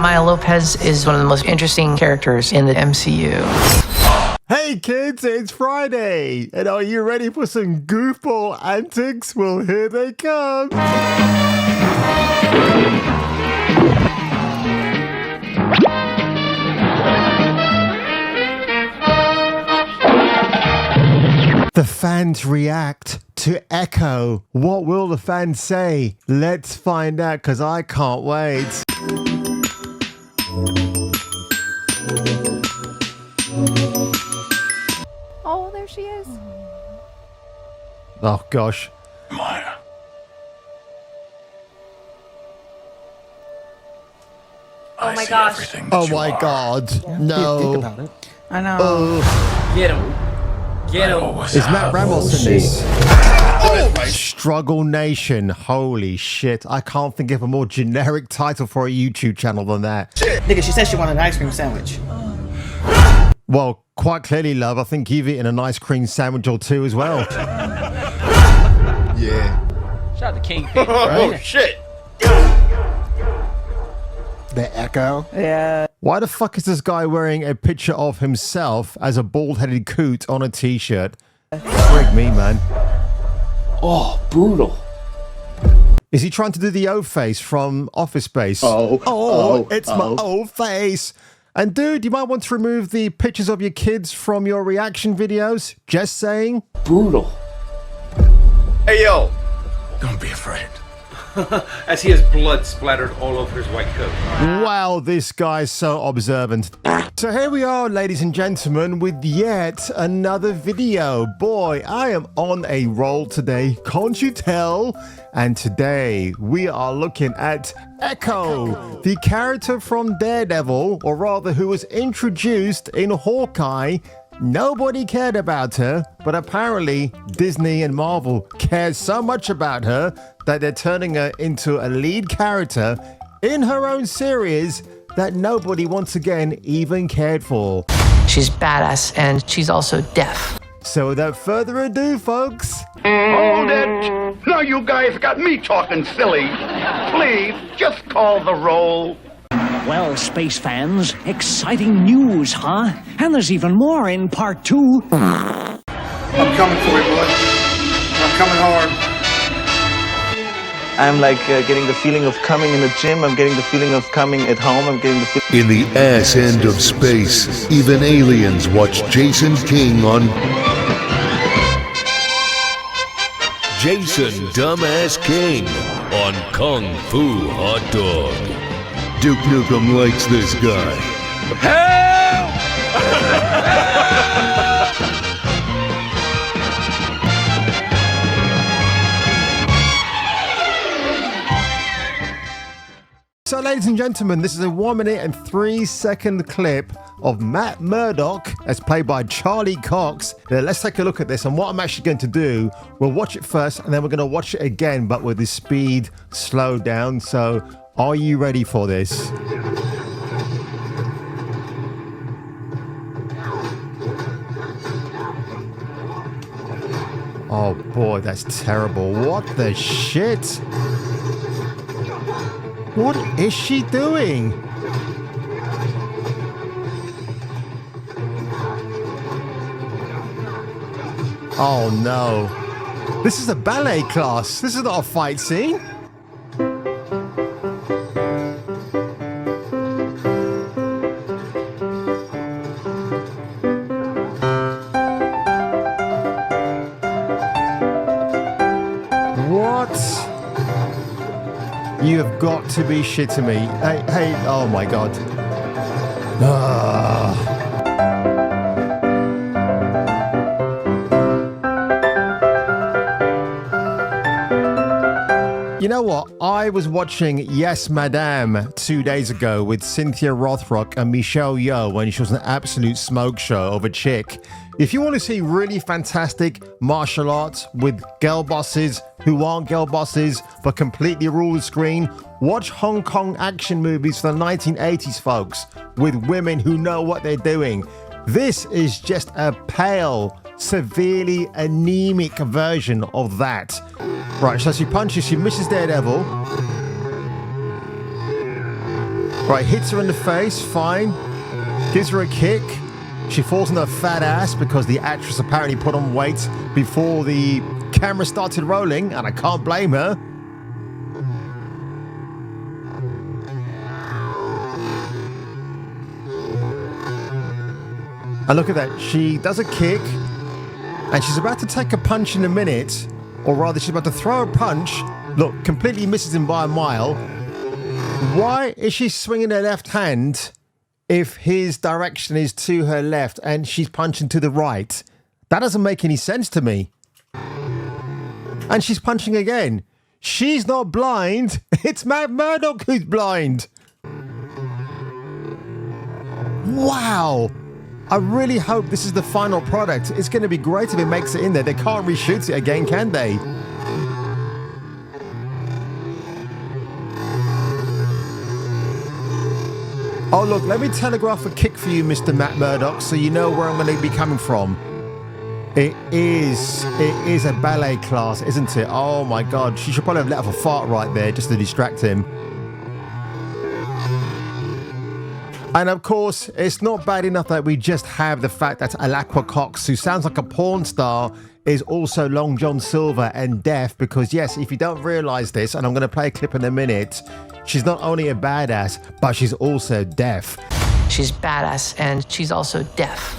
Maya Lopez is one of the most interesting characters in the MCU. Hey kids, it's Friday, and are you ready for some goofball antics? Well, here they come. The fans react to Echo. What will the fans say? Let's find out, because I can't wait. Oh, there she is. Oh, gosh. Maya. Oh my gosh. Oh my God. No. Think about it. I know. Oh. Get him. Get him. Is Matt Ramos in this? Struggle Nation. Holy shit. I can't think of a more generic title for a YouTube channel than that. Nigga, she said she wanted an ice cream sandwich. Well, quite clearly, love. I think you've eaten an ice cream sandwich or two as well. Yeah. Shout out to King Pete. Oh, shit. The Echo? Yeah. Why the fuck is this guy wearing a picture of himself as a bald-headed coot on a t-shirt? Frig me, man. Oh, brutal. Is he trying to do the O face from Office Space? It's my O face. And dude, you might want to remove the pictures of your kids from your reaction videos. Just saying. Brutal. Hey, yo. Don't be afraid. As he has blood splattered all over his white coat. Wow, this guy's so observant. So here we are, ladies and gentlemen, with yet another video. Boy, I am on a roll today, can't you tell? And today we are looking at Echo, the character from Daredevil, or rather who was introduced in Hawkeye. Nobody cared about her, but apparently Disney and Marvel cared so much about her that they're turning her into a lead character in her own series that nobody once again even cared for. She's badass, and she's also deaf. So without further ado, folks, Hold it! Now you guys got me talking silly. Please, just call the roll. Well, space fans, exciting news, huh? And there's even more in part 2. I'm coming for you, boy. I'm coming hard. I'm like getting the feeling of coming in the gym. I'm getting the feeling of coming at home. I'm getting the feeling. In the ass end of space, even aliens watch Jason King on Jason Dumbass King on Kung Fu Hot Dog. Duke Nukem likes this guy. Help! So, ladies and gentlemen, this is a 1-minute and 3-second clip of Matt Murdock, as played by Charlie Cox. Now, let's take a look at this, and what I'm actually going to do, we'll watch it first, and then we're going to watch it again, but with the speed slowed down. So, are you ready for this? Oh boy, that's terrible. What the shit? What is she doing? Oh no. This is a ballet class. This is not a fight scene. What? You have got to be shitting me. Hey, oh my god. You know what? I was watching Yes Madame 2 days ago with Cynthia Rothrock and Michelle Yeoh when she was an absolute smoke show of a chick. If you want to see really fantastic martial arts with girl bosses who aren't girl bosses but completely rule the screen, watch Hong Kong action movies from the 1980s, folks, with women who know what they're doing. This is just a pale, severely anemic version of that. Right, so she punches, she misses Daredevil. Right, hits her in the face, fine. Gives her a kick. She falls on her fat ass because the actress apparently put on weight before the camera started rolling, and I can't blame her. And look at that, she does a kick, and she's about to take a punch in a minute, or rather she's about to throw a punch. Look, completely misses him by a mile. Why is she swinging her left hand if his direction is to her left and she's punching to the right? That doesn't make any sense to me. And she's punching again. She's not blind. It's Matt Murdock who's blind. Wow. I really hope this is the final product. It's going to be great if it makes it in there. They can't reshoot it again, can they? Oh, look, let me telegraph a kick for you, Mr. Matt Murdock, so you know where I'm going to be coming from. It is a ballet class, isn't it? Oh, my God. She should probably have let off a fart right there just to distract him. And of course, it's not bad enough that we just have the fact that Alaqua Cox, who sounds like a porn star, is also Long John Silver and deaf, because yes, if you don't realize this, and I'm going to play a clip in a minute, she's not only a badass, but she's also deaf. She's badass and she's also deaf.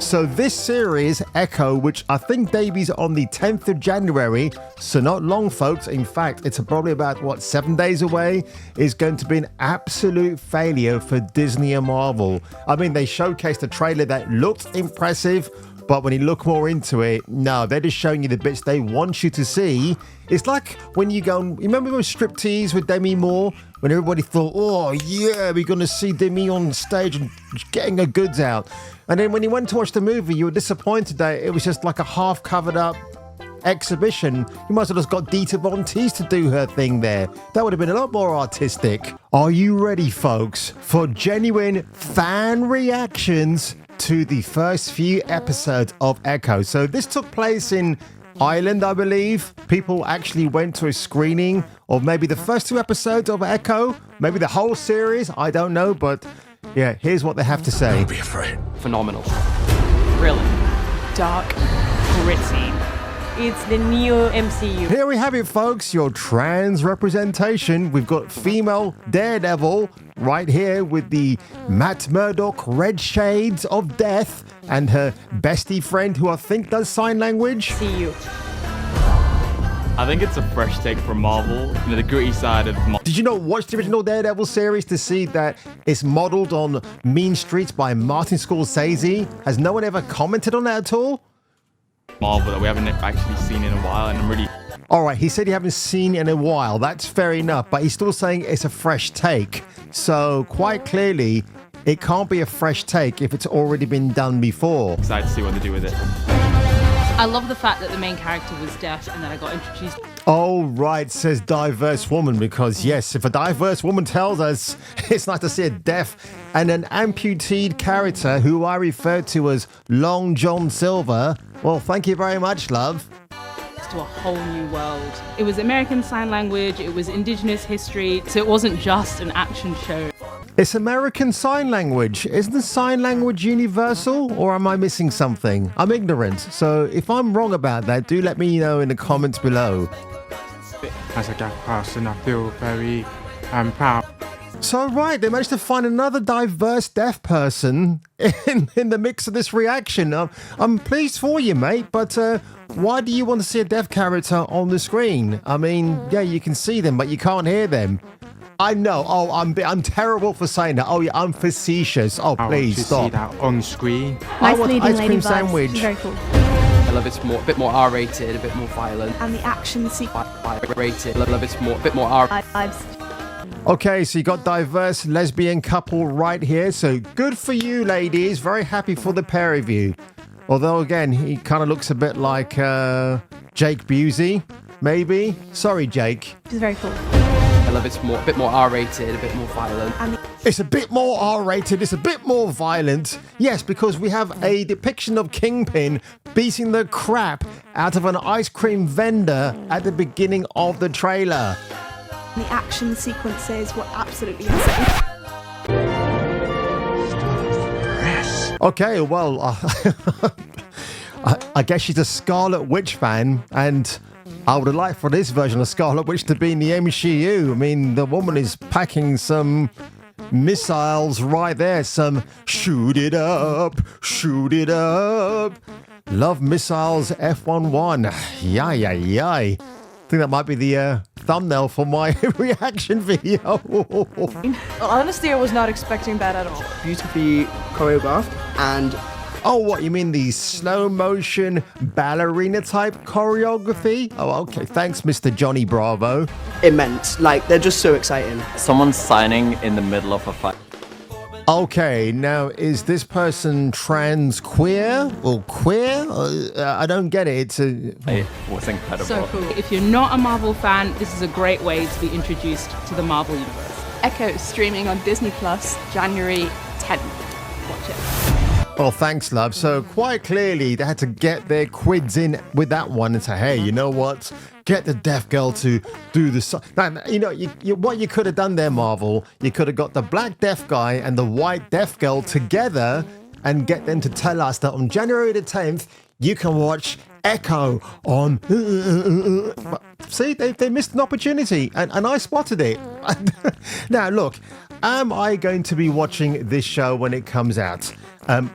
So this series, Echo, which I think debuts on the 10th of January, so not long, folks. In fact, it's probably about, 7 days away, is going to be an absolute failure for Disney and Marvel. I mean, they showcased a trailer that looked impressive, but when you look more into it, no, they're just showing you the bits they want you to see. It's like when you go, you remember when Striptease with Demi Moore? When everybody thought, oh yeah, we're going to see Demi on stage and getting her goods out. And then when you went to watch the movie, you were disappointed that it was just like a half covered up exhibition. You might as well just got Dita Von Teese to do her thing there. That would have been a lot more artistic. Are you ready, folks, for genuine fan reactions to the first few episodes of Echo? So this took place in Ireland, I believe. People actually went to a screening of maybe the first 2 episodes of Echo, maybe the whole series, I don't know, but yeah, here's what they have to say. Don't be afraid. Phenomenal. Brilliant. Dark. Gritty. It's the new MCU. Here we have it, folks, your trans representation. We've got female Daredevil right here with the Matt Murdock red shades of death and her bestie friend who I think does sign language. See you. I think it's a fresh take from Marvel, the gritty side of Marvel. Did you not watch the original Daredevil series to see that it's modeled on Mean Streets by Martin Scorsese? Has no one ever commented on that at all? Marvel that we haven't actually seen in a while, and I'm really... All right, he said you haven't seen in a while. That's fair enough, but he's still saying it's a fresh take. So quite clearly, it can't be a fresh take if it's already been done before. excited to see what they do with it. I love the fact that the main character was deaf and then I got introduced. Oh, right, says diverse woman, because yes, if a diverse woman tells us, it's nice to see a deaf and an amputee character who I refer to as Long John Silver. Well, thank you very much, love. To a whole new world. It was American Sign Language, it was Indigenous history, so it wasn't just an action show. It's American Sign Language. Isn't sign language universal, or am I missing something? I'm ignorant, so if I'm wrong about that, do let me know in the comments below. As a deaf person, I feel very proud. So right, they managed to find another diverse deaf person in the mix of this reaction. I'm pleased for you, mate, but why do you want to see a deaf character on the screen? I mean, yeah, you can see them, but you can't hear them. I know. Oh, I'm terrible for saying that. Oh, yeah, I'm facetious. Oh, please stop. See that on screen. I want ice cream sandwich. Very cool. I love it's more, a bit more R-rated, a bit more violent. And the action sequence. Rated. I love it's more, a bit more R. Okay, so you got diverse lesbian couple right here. So good for you, ladies. Very happy for the pair of you. Although, again, he kind of looks a bit like Jake Busey, maybe. Sorry, Jake. She's very cool. I love it's more, a bit more R-rated, a bit more violent. It's a bit more R-rated, it's a bit more violent. Yes, because we have a depiction of Kingpin beating the crap out of an ice cream vendor at the beginning of the trailer. The action sequences were absolutely insane. Okay, well, I guess she's a Scarlet Witch fan, and I would have liked for this version of Scarlet Witch to be in the MCU. I mean, the woman is packing some missiles right there. Some shoot it up. Love missiles F-11. Yay. I think that might be the thumbnail for my reaction video. Honestly, I was not expecting that at all. Beautifully choreographed and... Oh, what, you mean the slow motion ballerina type choreography? Oh, okay. Thanks, Mr. Johnny Bravo. immense. Like, they're just so exciting. Someone's signing in the middle of a fight. Okay, now, is this person trans queer or queer? I don't get it. It was incredible. So cool. If you're not a Marvel fan, this is a great way to be introduced to the Marvel universe. Echo is streaming on Disney Plus January 10th. Watch it. Well, thanks, love. So quite clearly, they had to get their quids in with that one and say, hey, you know what? Get the deaf girl to do the... Now, you know, what you could have done there, Marvel, you could have got the black deaf guy and the white deaf girl together and get them to tell us that on January the 10th, you can watch Echo on... See, they missed an opportunity, and I spotted it. Now, look, am I going to be watching this show when it comes out?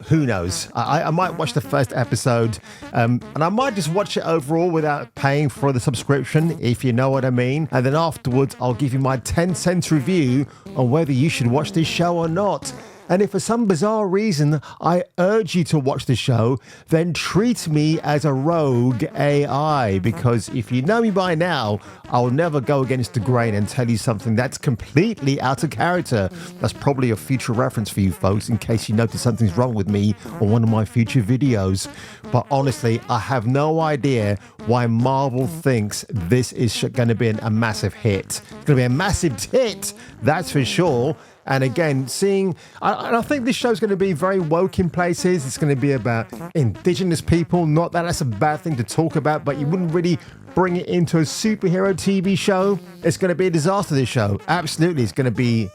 Who knows? I might watch the first episode, and I might just watch it overall without paying for the subscription, if you know what I mean. And then afterwards, I'll give you my 10-cent review on whether you should watch this show or not. And if for some bizarre reason I urge you to watch the show, then treat me as a rogue AI, because if you know me by now, I'll never go against the grain and tell you something that's completely out of character. That's probably a future reference for you folks, in case you notice something's wrong with me on one of my future videos. But honestly, I have no idea why Marvel thinks this is going to be a massive hit. It's going to be a massive hit, that's for sure. And again, I think this show's going to be very woke in places. It's going to be about indigenous people. Not that that's a bad thing to talk about, but you wouldn't really bring it into a superhero TV show. It's going to be a disaster, this show. Absolutely. It's going to be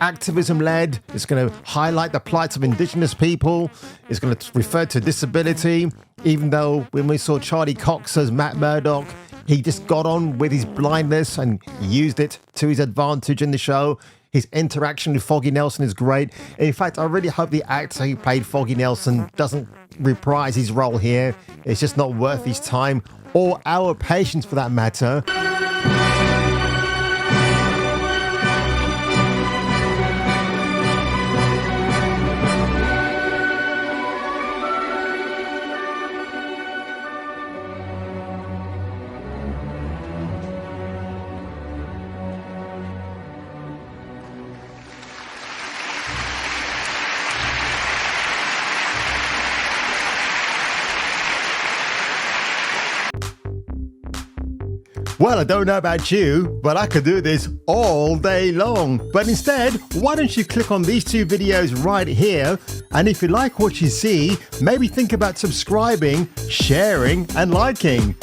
activism-led. It's going to highlight the plights of indigenous people. It's going to refer to disability, even though when we saw Charlie Cox as Matt Murdock, he just got on with his blindness and used it to his advantage in the show. His interaction with Foggy Nelson is great. In fact, I really hope the actor who played Foggy Nelson doesn't reprise his role here. It's just not worth his time or our patience, for that matter. Well, I don't know about you, but I could do this all day long. But instead, why don't you click on these two videos right here? And if you like what you see, maybe think about subscribing, sharing, and liking.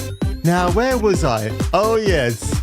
Now, where was I? Oh, yes.